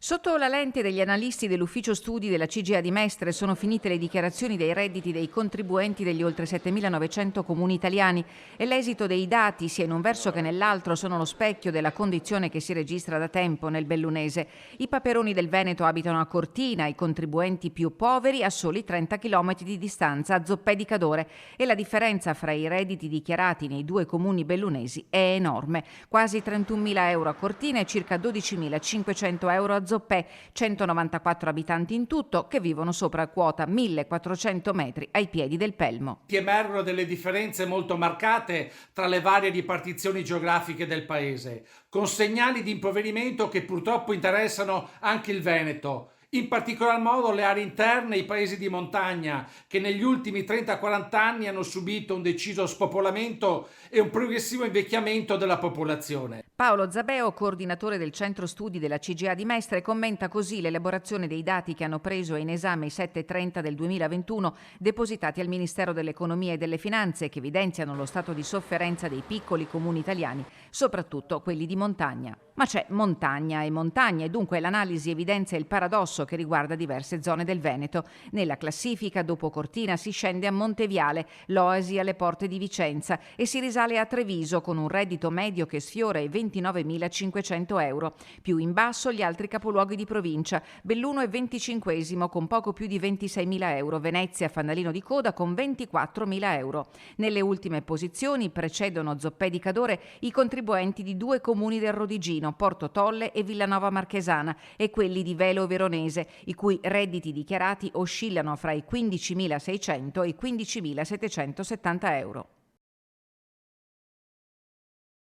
Sotto la lente degli analisti dell'ufficio studi della CGIA di Mestre sono finite le dichiarazioni dei redditi dei contribuenti degli oltre 7.900 comuni italiani e l'esito dei dati, sia in un verso che nell'altro, sono lo specchio della condizione che si registra da tempo nel bellunese. I paperoni del Veneto abitano a Cortina, i contribuenti più poveri a soli 30 km di distanza a Zoppè di Cadore, e la differenza fra i redditi dichiarati nei due comuni bellunesi è enorme: quasi 31.000 euro a Cortina e circa 12.500 euro a Zoppè. 194 abitanti in tutto che vivono sopra quota 1.400 metri ai piedi del Pelmo. Ti emergono delle differenze molto marcate tra le varie ripartizioni geografiche del paese, con segnali di impoverimento che purtroppo interessano anche il Veneto. In particolar modo le aree interne e i paesi di montagna, che negli ultimi 30-40 anni hanno subito un deciso spopolamento e un progressivo invecchiamento della popolazione. Paolo Zabeo, coordinatore del centro studi della CGIA di Mestre, commenta così l'elaborazione dei dati che hanno preso in esame i 730 del 2021 depositati al Ministero dell'Economia e delle Finanze, che evidenziano lo stato di sofferenza dei piccoli comuni italiani, soprattutto quelli di montagna. Ma c'è montagna e dunque l'analisi evidenzia il paradosso che riguarda diverse zone del Veneto. Nella classifica, dopo Cortina, si scende a Monteviale, l'oasi alle porte di Vicenza, e si risale a Treviso con un reddito medio che sfiora i 29.500 euro. Più in basso gli altri capoluoghi di provincia. Belluno è 25esimo con poco più di 26.000 euro, Venezia fanalino di coda con 24.000 euro. Nelle ultime posizioni precedono Zoppè di Cadore i contribuenti di due comuni del Rodigino, Porto Tolle e Villanova Marchesana, e quelli di Velo Veronese, i cui redditi dichiarati oscillano fra i 15.600 e i 15.770 euro.